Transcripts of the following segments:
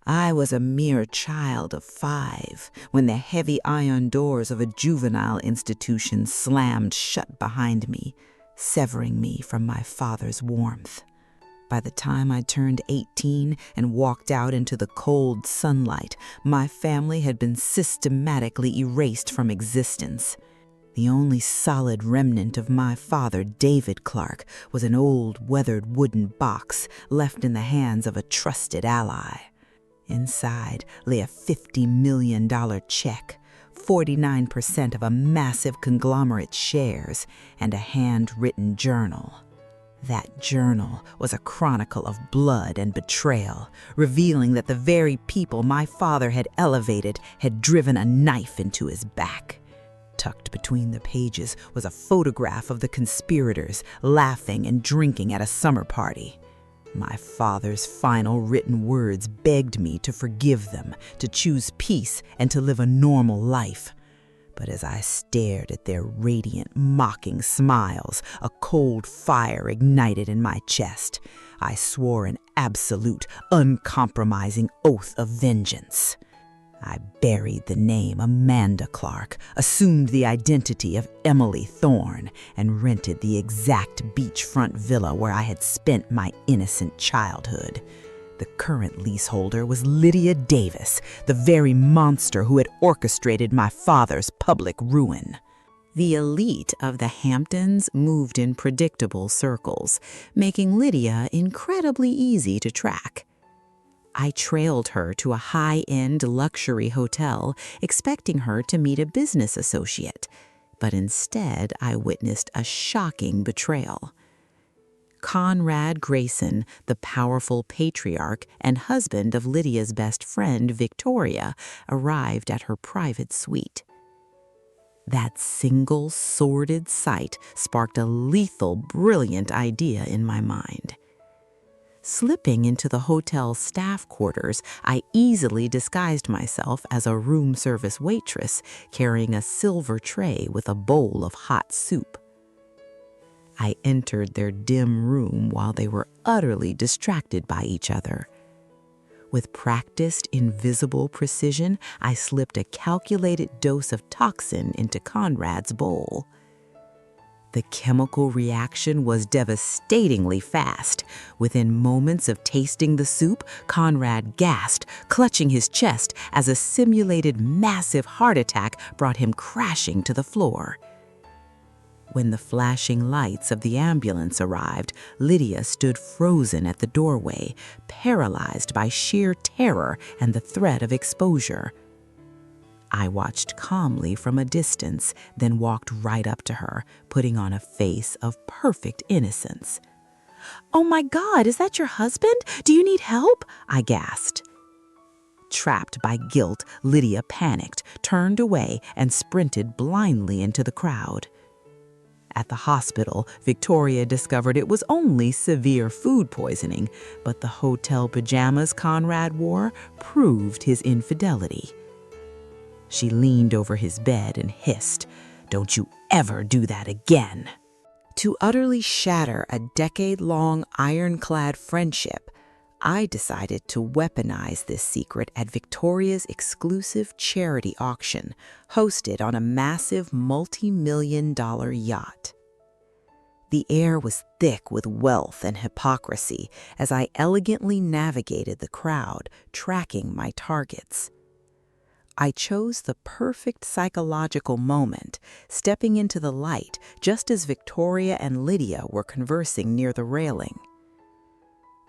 I was a mere child of 5 when the heavy iron doors of a juvenile institution slammed shut behind me, severing me from my father's warmth. By the time I turned 18 and walked out into the cold sunlight, my family had been systematically erased from existence. The only solid remnant of my father, David Clark, was an old, weathered wooden box left in the hands of a trusted ally. Inside lay a $50 million check, 49% of a massive conglomerate's shares, and a handwritten journal. That journal was a chronicle of blood and betrayal, revealing that the very people my father had elevated had driven a knife into his back. Tucked between the pages was a photograph of the conspirators laughing and drinking at a summer party. My father's final written words begged me to forgive them, to choose peace, and to live a normal life. But as I stared at their radiant, mocking smiles, a cold fire ignited in my chest. I swore an absolute, uncompromising oath of vengeance. I buried the name Amanda Clark, assumed the identity of Emily Thorne, and rented the exact beachfront villa where I had spent my innocent childhood. The current leaseholder was Lydia Davis, the very monster who had orchestrated my father's public ruin. The elite of the Hamptons moved in predictable circles, making Lydia incredibly easy to track. I trailed her to a high-end luxury hotel, expecting her to meet a business associate, but instead I witnessed a shocking betrayal. Conrad Grayson, the powerful patriarch and husband of Lydia's best friend, Victoria, arrived at her private suite. That single sordid sight sparked a lethal, brilliant idea in my mind. Slipping into the hotel's staff quarters, I easily disguised myself as a room service waitress carrying a silver tray with a bowl of hot soup. I entered their dim room while they were utterly distracted by each other. With practiced, invisible precision, I slipped a calculated dose of toxin into Conrad's bowl. The chemical reaction was devastatingly fast. Within moments of tasting the soup, Conrad gasped, clutching his chest as a simulated massive heart attack brought him crashing to the floor. When the flashing lights of the ambulance arrived, Lydia stood frozen at the doorway, paralyzed by sheer terror and the threat of exposure. I watched calmly from a distance, then walked right up to her, putting on a face of perfect innocence. "Oh my God, is that your husband? Do you need help?" I gasped. Trapped by guilt, Lydia panicked, turned away, and sprinted blindly into the crowd. At the hospital, Victoria discovered it was only severe food poisoning, but the hotel pajamas Conrad wore proved his infidelity. She leaned over his bed and hissed, "Don't you ever do that again." To utterly shatter a decade-long ironclad friendship, I decided to weaponize this secret at Victoria's exclusive charity auction, hosted on a massive multi-million-dollar yacht. The air was thick with wealth and hypocrisy as I elegantly navigated the crowd, tracking my targets. I chose the perfect psychological moment, stepping into the light just as Victoria and Lydia were conversing near the railing.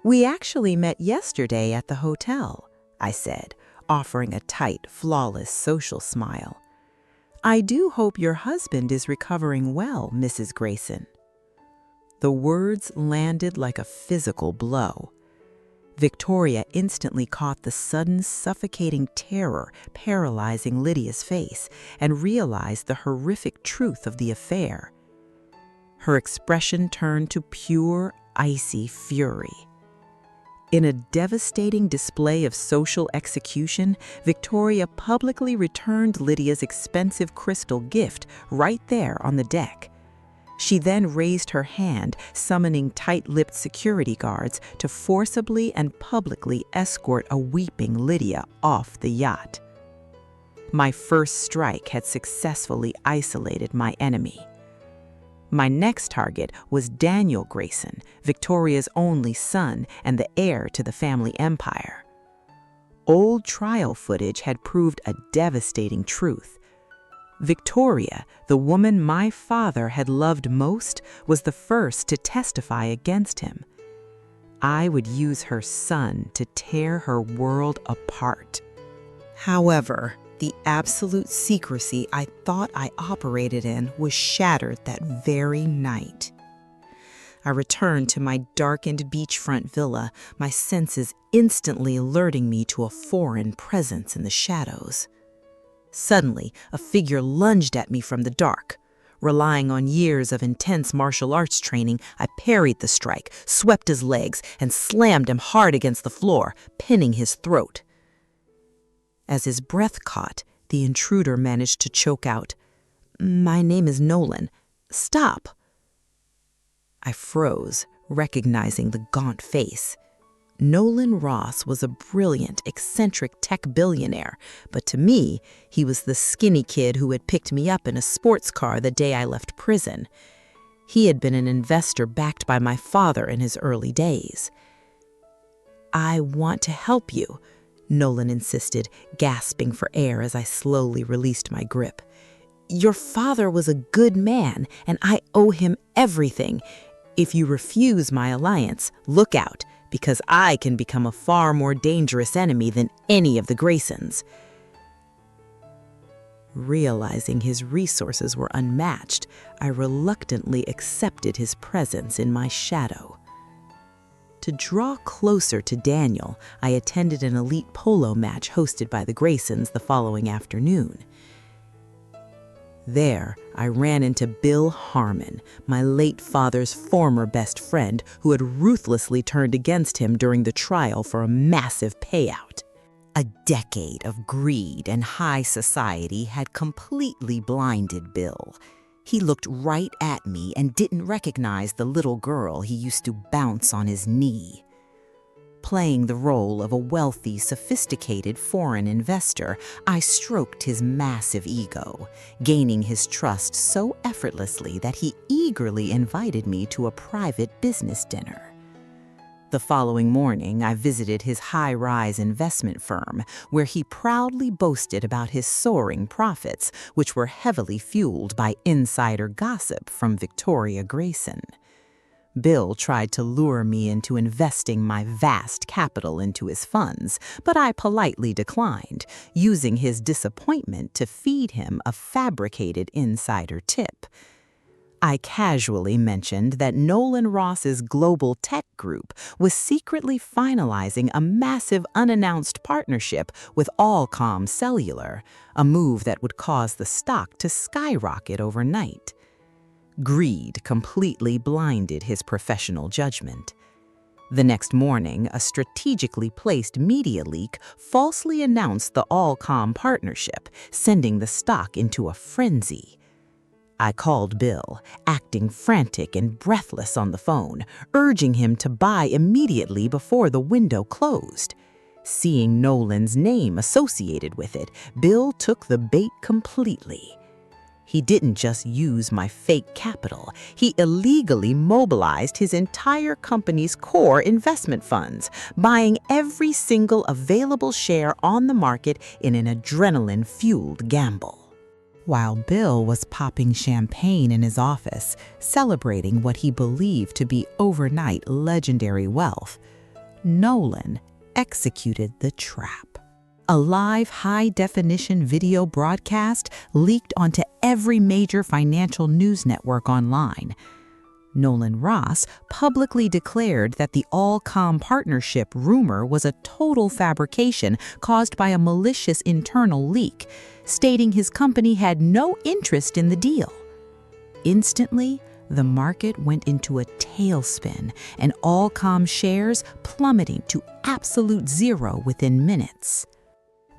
"We actually met yesterday at the hotel," I said, offering a tight, flawless social smile. "I do hope your husband is recovering well, Mrs. Grayson." The words landed like a physical blow. Victoria instantly caught the sudden suffocating terror paralyzing Lydia's face and realized the horrific truth of the affair. Her expression turned to pure, icy fury. In a devastating display of social execution, Victoria publicly returned Lydia's expensive crystal gift right there on the deck. She then raised her hand, summoning tight-lipped security guards to forcibly and publicly escort a weeping Lydia off the yacht. My first strike had successfully isolated my enemy. My next target was Daniel Grayson, Victoria's only son and the heir to the family empire. Old trial footage had proved a devastating truth. Victoria, the woman my father had loved most, was the first to testify against him. I would use her son to tear her world apart. However, the absolute secrecy I thought I operated in was shattered that very night. I returned to my darkened beachfront villa, my senses instantly alerting me to a foreign presence in the shadows. Suddenly, a figure lunged at me from the dark. Relying on years of intense martial arts training, I parried the strike, swept his legs, and slammed him hard against the floor, pinning his throat. As his breath caught, the intruder managed to choke out, "My name is Nolan. Stop." I froze, recognizing the gaunt face. Nolan Ross was a brilliant, eccentric tech billionaire, but to me, he was the skinny kid who had picked me up in a sports car the day I left prison. He had been an investor backed by my father in his early days. "I want to help you," Nolan insisted, gasping for air as I slowly released my grip. "Your father was a good man, and I owe him everything. If you refuse my alliance, look out, because I can become a far more dangerous enemy than any of the Graysons." Realizing his resources were unmatched, I reluctantly accepted his presence in my shadow. To draw closer to Daniel, I attended an elite polo match hosted by the Graysons the following afternoon. There, I ran into Bill Harmon, my late father's former best friend who had ruthlessly turned against him during the trial for a massive payout. A decade of greed and high society had completely blinded Bill. He looked right at me and didn't recognize the little girl he used to bounce on his knee. Playing the role of a wealthy, sophisticated foreign investor, I stroked his massive ego, gaining his trust so effortlessly that he eagerly invited me to a private business dinner. The following morning, I visited his high-rise investment firm, where he proudly boasted about his soaring profits, which were heavily fueled by insider gossip from Victoria Grayson. Bill tried to lure me into investing my vast capital into his funds, but I politely declined, using his disappointment to feed him a fabricated insider tip. I casually mentioned that Nolan Ross's global tech group was secretly finalizing a massive unannounced partnership with Allcom Cellular, a move that would cause the stock to skyrocket overnight. Greed completely blinded his professional judgment. The next morning, a strategically placed media leak falsely announced the Allcom partnership, sending the stock into a frenzy. I called Bill, acting frantic and breathless on the phone, urging him to buy immediately before the window closed. Seeing Nolan's name associated with it, Bill took the bait completely. He didn't just use my fake capital, he illegally mobilized his entire company's core investment funds, buying every single available share on the market in an adrenaline-fueled gamble. While Bill was popping champagne in his office, celebrating what he believed to be overnight legendary wealth, Nolan executed the trap. A live high-definition video broadcast leaked onto every major financial news network online. Nolan Ross publicly declared that the Allcom partnership rumor was a total fabrication caused by a malicious internal leak, stating his company had no interest in the deal. Instantly, the market went into a tailspin, and Allcom shares plummeting to absolute zero within minutes.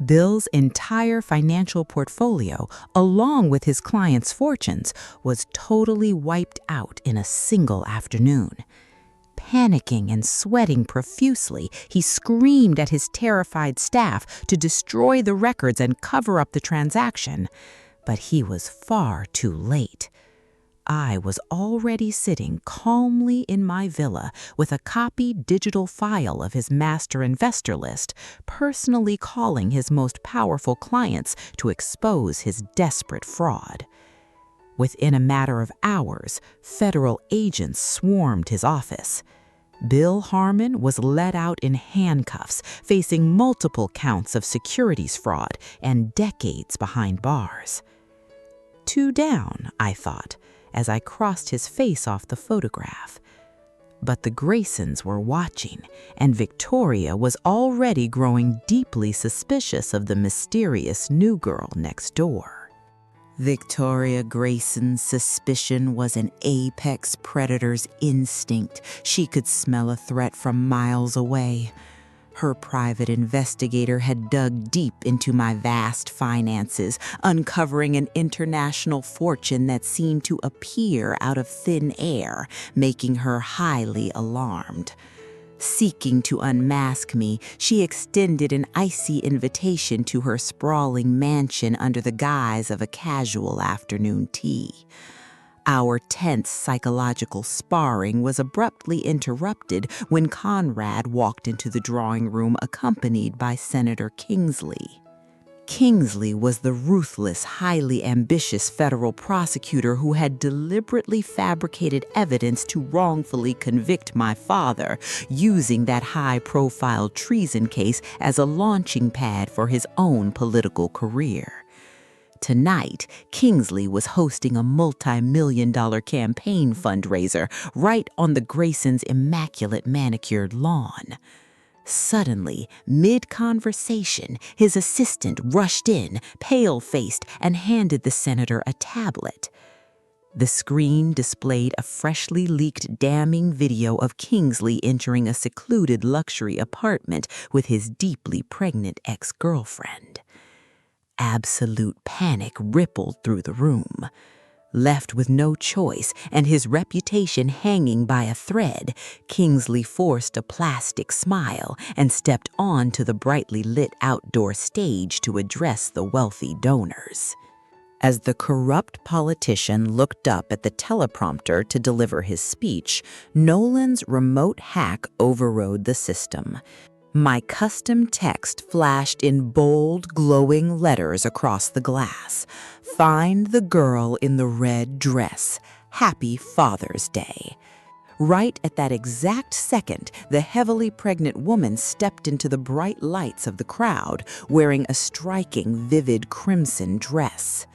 Bill's entire financial portfolio, along with his clients' fortunes, was totally wiped out in a single afternoon. Panicking and sweating profusely, he screamed at his terrified staff to destroy the records and cover up the transaction. But he was far too late. I was already sitting calmly in my villa with a copied digital file of his master investor list, personally calling his most powerful clients to expose his desperate fraud. Within a matter of hours, federal agents swarmed his office. Bill Harmon was led out in handcuffs, facing multiple counts of securities fraud and decades behind bars. Two down, I thought, as I crossed his face off the photograph. But the Graysons were watching, and Victoria was already growing deeply suspicious of the mysterious new girl next door. Victoria Grayson's suspicion was an apex predator's instinct. She could smell a threat from miles away. Her private investigator had dug deep into my vast finances, uncovering an international fortune that seemed to appear out of thin air, making her highly alarmed. Seeking to unmask me, she extended an icy invitation to her sprawling mansion under the guise of a casual afternoon tea. Our tense psychological sparring was abruptly interrupted when Conrad walked into the drawing room accompanied by Senator Kingsley. Kingsley was the ruthless, highly ambitious federal prosecutor who had deliberately fabricated evidence to wrongfully convict my father, using that high-profile treason case as a launching pad for his own political career. Tonight, Kingsley was hosting a multi-million-dollar campaign fundraiser right on the Graysons' immaculate manicured lawn. Suddenly, mid-conversation, his assistant rushed in, pale-faced, and handed the senator a tablet. The screen displayed a freshly leaked damning video of Kingsley entering a secluded luxury apartment with his deeply pregnant ex-girlfriend. Absolute panic rippled through the room. Left with no choice and his reputation hanging by a thread, Kingsley forced a plastic smile and stepped onto the brightly lit outdoor stage to address the wealthy donors. As the corrupt politician looked up at the teleprompter to deliver his speech, Nolan's remote hack overrode the system. My custom text flashed in bold, glowing letters across the glass. "Find the girl in the red dress. Happy Father's Day." Right at that exact second, the heavily pregnant woman stepped into the bright lights of the crowd, wearing a striking, vivid crimson dress.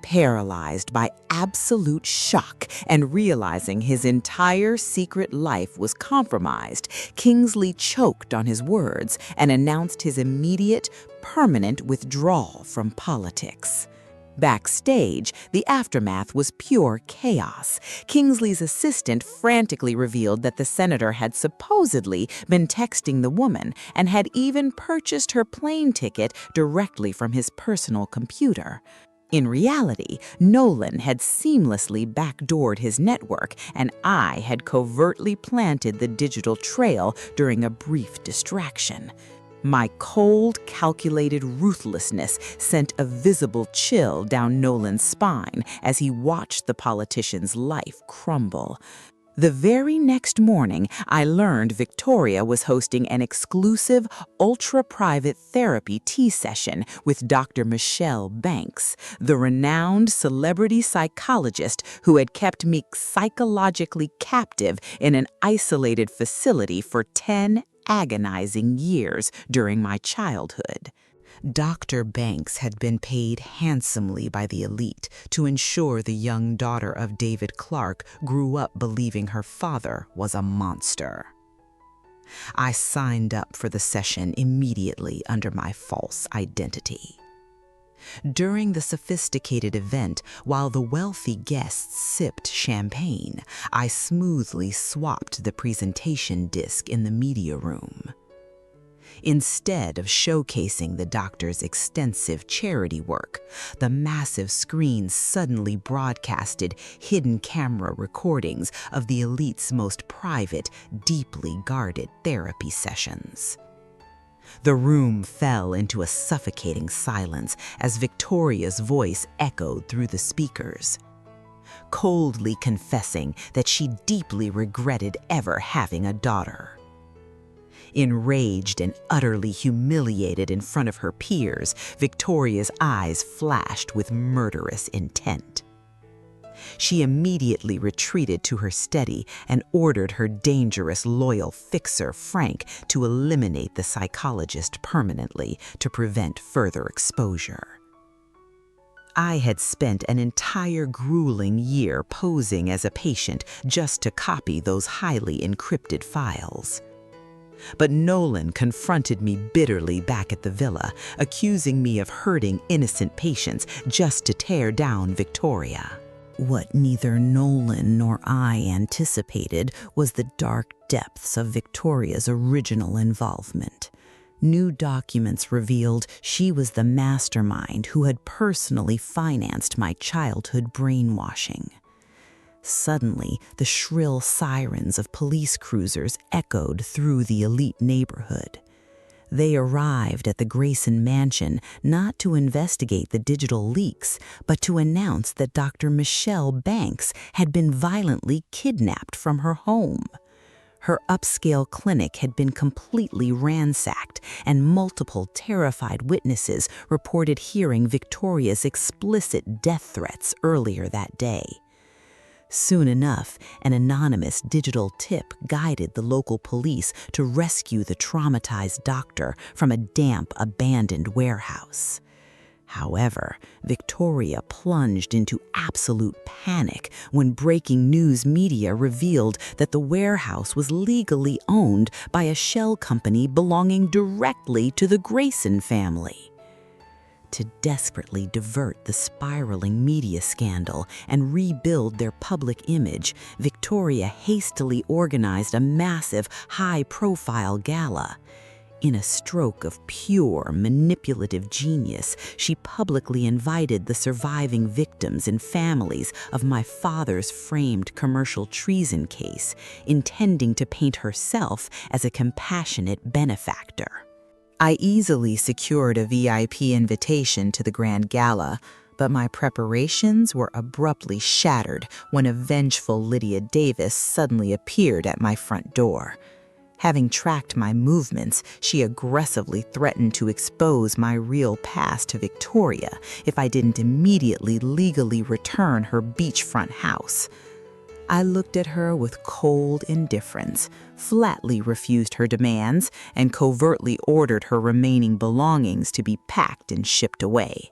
Paralyzed by absolute shock and realizing his entire secret life was compromised, Kingsley choked on his words and announced his immediate, permanent withdrawal from politics. Backstage, the aftermath was pure chaos. Kingsley's assistant frantically revealed that the senator had supposedly been texting the woman and had even purchased her plane ticket directly from his personal computer. In reality, Nolan had seamlessly backdoored his network, and I had covertly planted the digital trail during a brief distraction. My cold, calculated ruthlessness sent a visible chill down Nolan's spine as he watched the politician's life crumble. The very next morning, I learned Victoria was hosting an exclusive, ultra-private therapy tea session with Dr. Michelle Banks, the renowned celebrity psychologist who had kept me psychologically captive in an isolated facility for 10 agonizing years during my childhood. Dr. Banks had been paid handsomely by the elite to ensure the young daughter of David Clark grew up believing her father was a monster. I signed up for the session immediately under my false identity. During the sophisticated event, while the wealthy guests sipped champagne, I smoothly swapped the presentation disc in the media room. Instead of showcasing the doctor's extensive charity work, the massive screen suddenly broadcasted hidden camera recordings of the elite's most private, deeply guarded therapy sessions. The room fell into a suffocating silence as Victoria's voice echoed through the speakers, coldly confessing that she deeply regretted ever having a daughter. Enraged and utterly humiliated in front of her peers, Victoria's eyes flashed with murderous intent. She immediately retreated to her study and ordered her dangerous loyal fixer, Frank, to eliminate the psychologist permanently to prevent further exposure. I had spent an entire grueling year posing as a patient just to copy those highly encrypted files. But Nolan confronted me bitterly back at the villa, accusing me of hurting innocent patients just to tear down Victoria. What neither Nolan nor I anticipated was the dark depths of Victoria's original involvement. New documents revealed she was the mastermind who had personally financed my childhood brainwashing. Suddenly, the shrill sirens of police cruisers echoed through the elite neighborhood. They arrived at the Grayson mansion not to investigate the digital leaks, but to announce that Dr. Michelle Banks had been violently kidnapped from her home. Her upscale clinic had been completely ransacked, and multiple terrified witnesses reported hearing Victoria's explicit death threats earlier that day. Soon enough, an anonymous digital tip guided the local police to rescue the traumatized doctor from a damp, abandoned warehouse. However, Victoria plunged into absolute panic when breaking news media revealed that the warehouse was legally owned by a shell company belonging directly to the Grayson family. To desperately divert the spiraling media scandal and rebuild their public image, Victoria hastily organized a massive, high-profile gala. In a stroke of pure, manipulative genius, she publicly invited the surviving victims and families of my father's framed commercial treason case, intending to paint herself as a compassionate benefactor. I easily secured a VIP invitation to the grand gala, but my preparations were abruptly shattered when a vengeful Lydia Davis suddenly appeared at my front door. Having tracked my movements, she aggressively threatened to expose my real past to Victoria if I didn't immediately legally return her beachfront house. I looked at her with cold indifference, flatly refused her demands, and covertly ordered her remaining belongings to be packed and shipped away.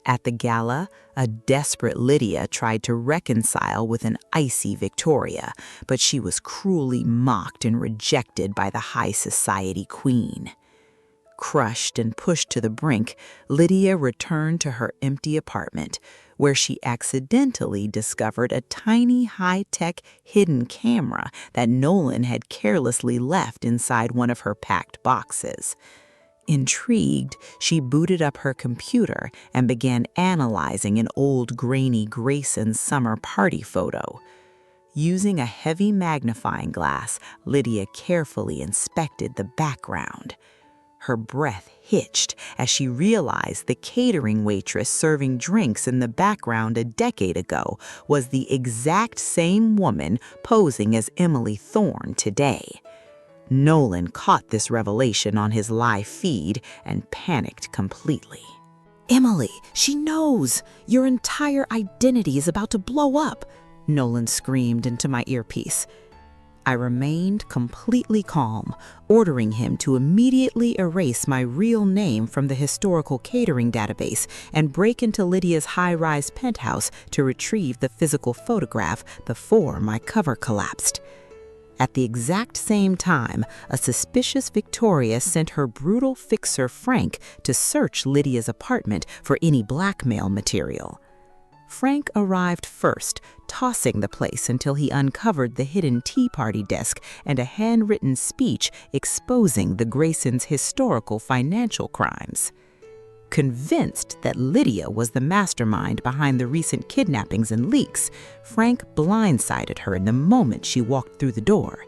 At the gala, a desperate Lydia tried to reconcile with an icy Victoria, but she was cruelly mocked and rejected by the high society queen. Crushed and pushed to the brink, Lydia returned to her empty apartment, where she accidentally discovered a tiny high-tech hidden camera that Nolan had carelessly left inside one of her packed boxes. Intrigued, she booted up her computer and began analyzing an old grainy Grayson summer party photo. Using a heavy magnifying glass, Lydia carefully inspected the background. Her breath hitched as she realized the catering waitress serving drinks in the background a decade ago was the exact same woman posing as Emily Thorne today. Nolan caught this revelation on his live feed and panicked completely. "Emily, she knows! Your entire identity is about to blow up!" Nolan screamed into my earpiece. I remained completely calm, ordering him to immediately erase my real name from the historical catering database and break into Lydia's high-rise penthouse to retrieve the physical photograph before my cover collapsed. At the exact same time, a suspicious Victoria sent her brutal fixer Frank to search Lydia's apartment for any blackmail material. Frank arrived first, tossing the place until he uncovered the hidden tea party desk and a handwritten speech exposing the Graysons' historical financial crimes. Convinced that Lydia was the mastermind behind the recent kidnappings and leaks, Frank blindsided her in the moment she walked through the door.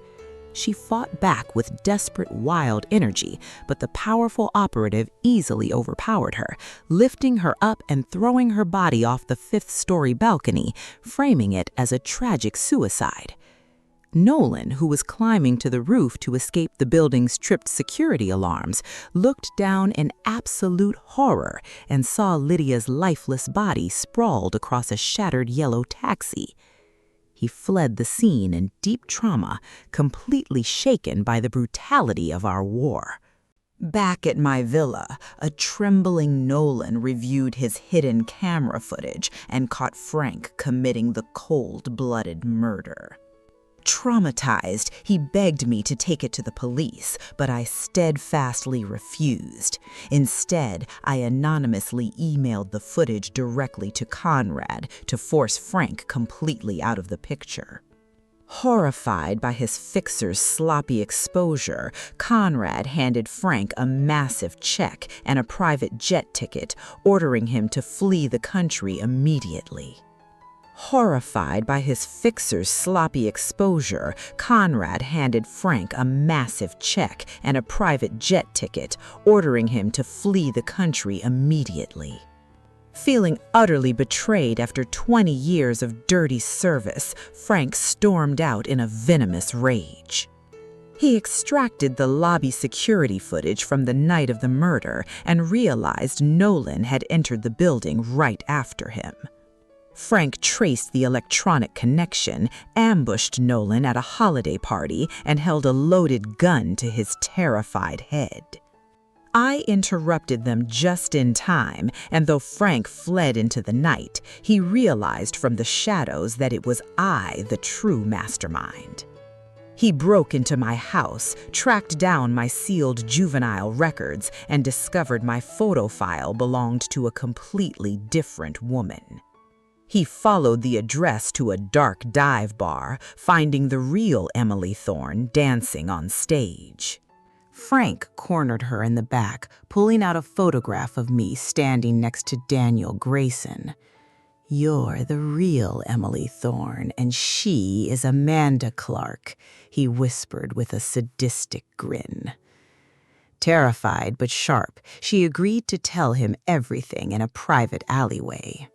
She fought back with desperate, wild energy, but the powerful operative easily overpowered her, lifting her up and throwing her body off the fifth-story balcony, framing it as a tragic suicide. Nolan, who was climbing to the roof to escape the building's tripped security alarms, looked down in absolute horror and saw Lydia's lifeless body sprawled across a shattered yellow taxi. He fled the scene in deep trauma, completely shaken by the brutality of our war. Back at my villa, a trembling Nolan reviewed his hidden camera footage and caught Frank committing the cold-blooded murder. Traumatized, he begged me to take it to the police, but I steadfastly refused. Instead, I anonymously emailed the footage directly to Conrad to force Frank completely out of the picture. Horrified by his fixer's sloppy exposure, Conrad handed Frank a massive check and a private jet ticket, ordering him to flee the country immediately. Horrified by his fixer's sloppy exposure, Conrad handed Frank a massive check and a private jet ticket, ordering him to flee the country immediately. Feeling utterly betrayed after 20 years of dirty service, Frank stormed out in a venomous rage. He extracted the lobby security footage from the night of the murder and realized Nolan had entered the building right after him. Frank traced the electronic connection, ambushed Nolan at a holiday party, and held a loaded gun to his terrified head. I interrupted them just in time, and though Frank fled into the night, he realized from the shadows that it was I, the true mastermind. He broke into my house, tracked down my sealed juvenile records, and discovered my photo file belonged to a completely different woman. He followed the address to a dark dive bar, finding the real Emily Thorne dancing on stage. Frank cornered her in the back, pulling out a photograph of me standing next to Daniel Grayson. "You're the real Emily Thorne, and she is Amanda Clark," he whispered with a sadistic grin. Terrified but sharp, she agreed to tell him everything in a private alleyway.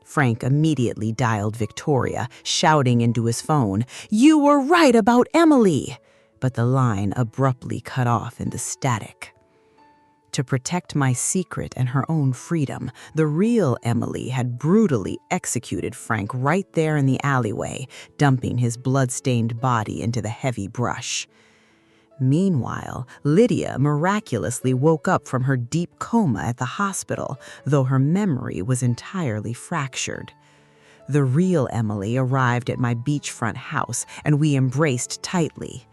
Frank immediately dialed Victoria, shouting into his phone, "You were right about Emily!" But the line abruptly cut off in the static. To protect my secret and her own freedom, the real Emily had brutally executed Frank right there in the alleyway, dumping his blood-stained body into the heavy brush. Meanwhile, Lydia miraculously woke up from her deep coma at the hospital, though her memory was entirely fractured. The real Emily arrived at my beachfront house, and we embraced tightly.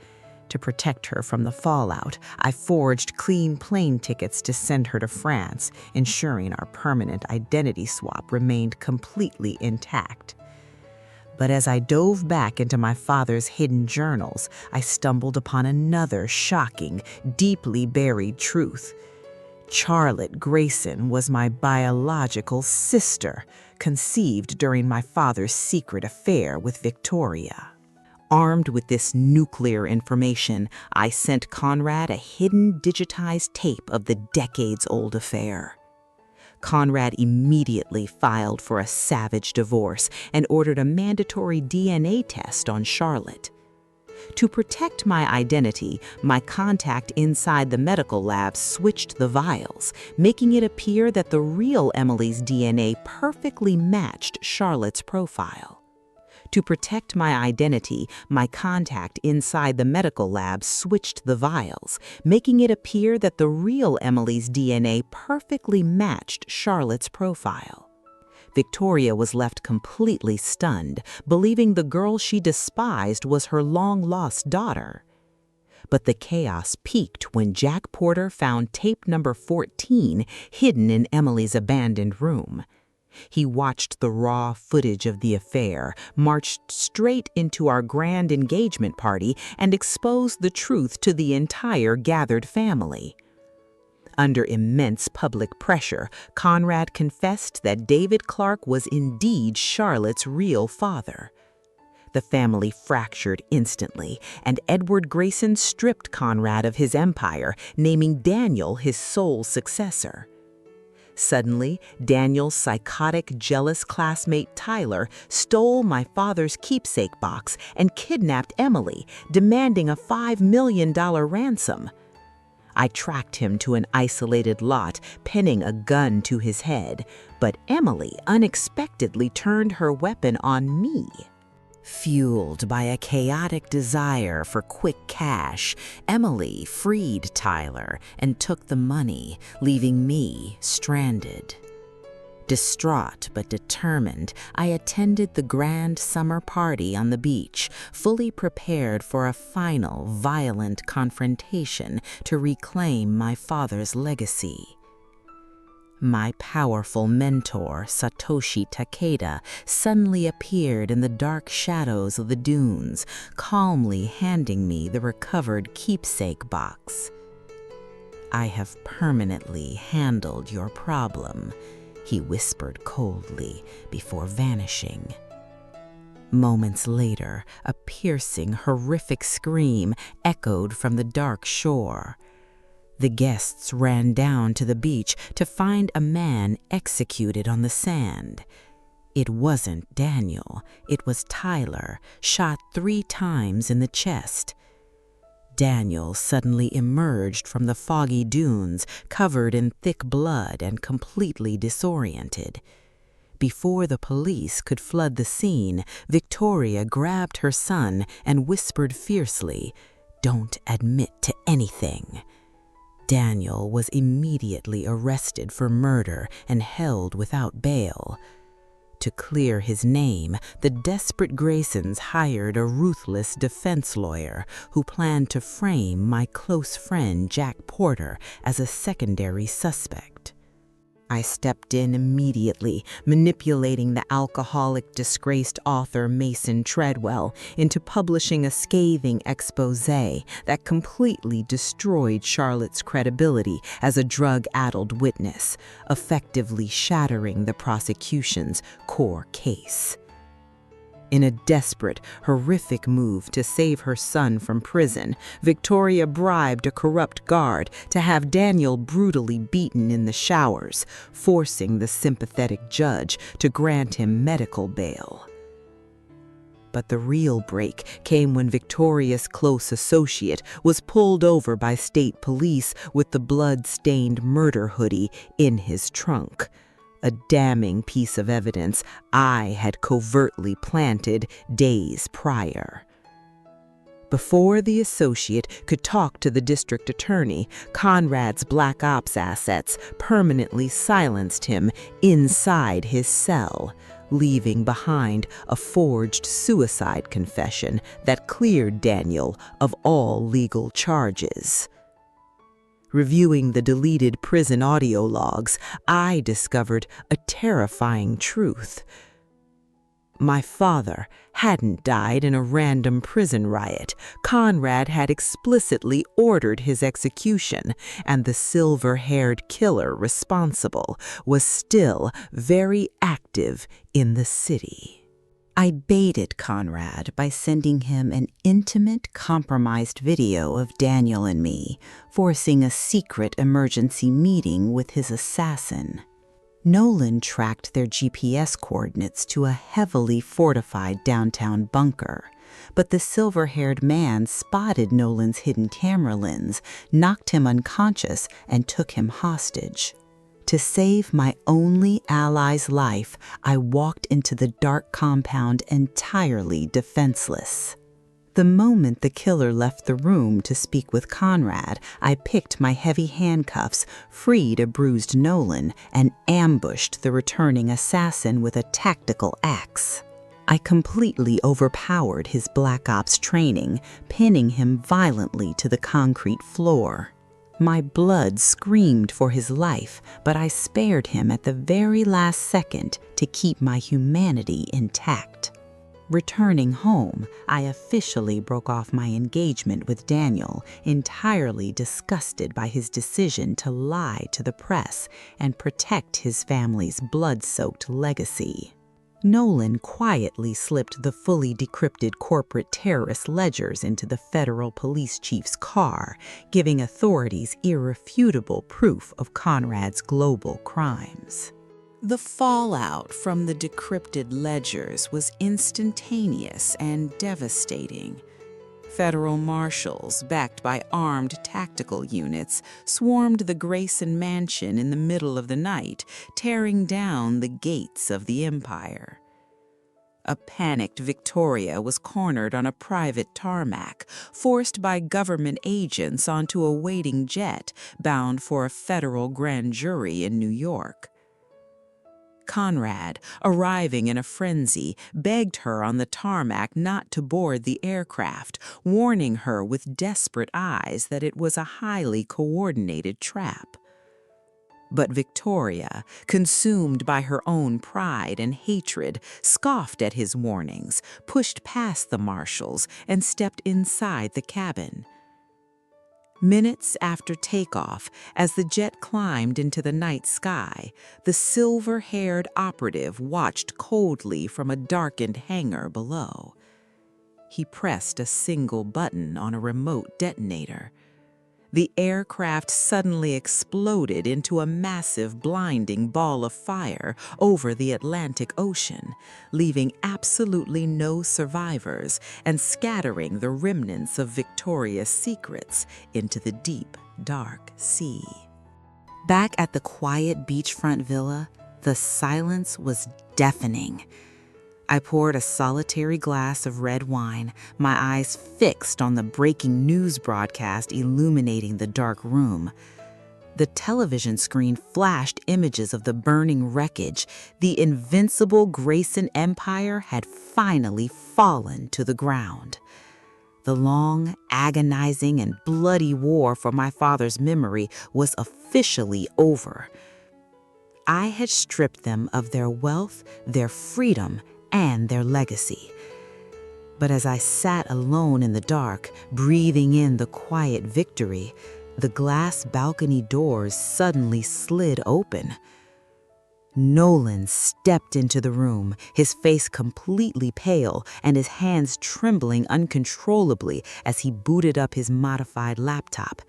To protect her from the fallout, I forged clean plane tickets to send her to France, ensuring our permanent identity swap remained completely intact. But as I dove back into my father's hidden journals, I stumbled upon another shocking, deeply buried truth. Charlotte Grayson was my biological sister, conceived during my father's secret affair with Victoria. Armed with this nuclear information, I sent Conrad a hidden digitized tape of the decades-old affair. Conrad immediately filed for a savage divorce and ordered a mandatory DNA test on Charlotte. To protect my identity, my contact inside the medical lab switched the vials, making it appear that the real Emily's DNA perfectly matched Charlotte's profile. To protect my identity, my contact inside the medical lab switched the vials, making it appear that the real Emily's DNA perfectly matched Charlotte's profile. Victoria was left completely stunned, believing the girl she despised was her long-lost daughter. But the chaos peaked when Jack Porter found tape number 14 hidden in Emily's abandoned room. He watched the raw footage of the affair, marched straight into our grand engagement party, and exposed the truth to the entire gathered family. Under immense public pressure, Conrad confessed that David Clark was indeed Charlotte's real father. The family fractured instantly, and Edward Grayson stripped Conrad of his empire, naming Daniel his sole successor. Suddenly, Daniel's psychotic, jealous classmate Tyler stole my father's keepsake box and kidnapped Emily, demanding a $5 million ransom. I tracked him to an isolated lot, pinning a gun to his head, but Emily unexpectedly turned her weapon on me. Fueled by a chaotic desire for quick cash, Emily freed Tyler and took the money, leaving me stranded. Distraught but determined, I attended the grand summer party on the beach, fully prepared for a final, violent confrontation to reclaim my father's legacy. My powerful mentor, Satoshi Takeda, suddenly appeared in the dark shadows of the dunes, calmly handing me the recovered keepsake box. "I have permanently handled your problem," he whispered coldly before vanishing. Moments later, a piercing, horrific scream echoed from the dark shore. The guests ran down to the beach to find a man executed on the sand. It wasn't Daniel, it was Tyler, shot 3 times in the chest. Daniel suddenly emerged from the foggy dunes, covered in thick blood and completely disoriented. Before the police could flood the scene, Victoria grabbed her son and whispered fiercely, "Don't admit to anything." Daniel was immediately arrested for murder and held without bail. To clear his name, the desperate Graysons hired a ruthless defense lawyer who planned to frame my close friend Jack Porter as a secondary suspect. I stepped in immediately, manipulating the alcoholic, disgraced author Mason Treadwell into publishing a scathing exposé that completely destroyed Charlotte's credibility as a drug-addled witness, effectively shattering the prosecution's core case. In a desperate, horrific move to save her son from prison, Victoria bribed a corrupt guard to have Daniel brutally beaten in the showers, forcing the sympathetic judge to grant him medical bail. But the real break came when Victoria's close associate was pulled over by state police with the blood-stained murder hoodie in his trunk. A damning piece of evidence I had covertly planted days prior. Before the associate could talk to the district attorney, Conrad's Black Ops assets permanently silenced him inside his cell, leaving behind a forged suicide confession that cleared Daniel of all legal charges. Reviewing the deleted prison audio logs, I discovered a terrifying truth. My father hadn't died in a random prison riot. Conrad had explicitly ordered his execution, and the silver-haired killer responsible was still very active in the city. I baited Conrad by sending him an intimate, compromised video of Daniel and me, forcing a secret emergency meeting with his assassin. Nolan tracked their GPS coordinates to a heavily fortified downtown bunker, but the silver-haired man spotted Nolan's hidden camera lens, knocked him unconscious, and took him hostage. To save my only ally's life, I walked into the dark compound entirely defenseless. The moment the killer left the room to speak with Conrad, I picked my heavy handcuffs, freed a bruised Nolan, and ambushed the returning assassin with a tactical axe. I completely overpowered his Black Ops training, pinning him violently to the concrete floor. My blood screamed for his life, but I spared him at the very last second to keep my humanity intact. Returning home, I officially broke off my engagement with Daniel, entirely disgusted by his decision to lie to the press and protect his family's blood-soaked legacy. Nolan quietly slipped the fully decrypted corporate terrorist ledgers into the federal police chief's car, giving authorities irrefutable proof of Conrad's global crimes. The fallout from the decrypted ledgers was instantaneous and devastating. Federal marshals, backed by armed tactical units, swarmed the Grayson mansion in the middle of the night, tearing down the gates of the empire. A panicked Victoria was cornered on a private tarmac, forced by government agents onto a waiting jet bound for a federal grand jury in New York. Conrad, arriving in a frenzy, begged her on the tarmac not to board the aircraft, warning her with desperate eyes that it was a highly coordinated trap. But Victoria, consumed by her own pride and hatred, scoffed at his warnings, pushed past the marshals, and stepped inside the cabin. Minutes after takeoff, as the jet climbed into the night sky, the silver-haired operative watched coldly from a darkened hangar below. He pressed a single button on a remote detonator. The aircraft suddenly exploded into a massive, blinding ball of fire over the Atlantic Ocean, leaving absolutely no survivors and scattering the remnants of Victoria's secrets into the deep, dark sea. Back at the quiet beachfront villa, the silence was deafening. I poured a solitary glass of red wine, my eyes fixed on the breaking news broadcast illuminating the dark room. The television screen flashed images of the burning wreckage. The invincible Grayson Empire had finally fallen to the ground. The long, agonizing, and bloody war for my father's memory was officially over. I had stripped them of their wealth, their freedom, and their legacy. But as I sat alone in the dark, breathing in the quiet victory, the glass balcony doors suddenly slid open. Nolan stepped into the room, his face completely pale and his hands trembling uncontrollably as he booted up his modified laptop.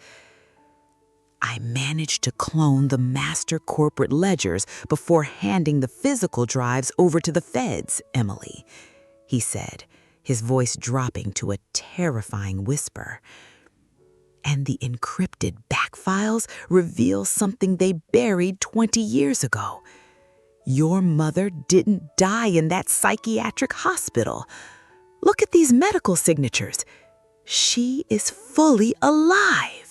I managed to clone the master corporate ledgers before handing the physical drives over to the feds, Emily, he said, his voice dropping to a terrifying whisper. And the encrypted back files reveal something they buried 20 years ago. Your mother didn't die in that psychiatric hospital. Look at these medical signatures. She is fully alive.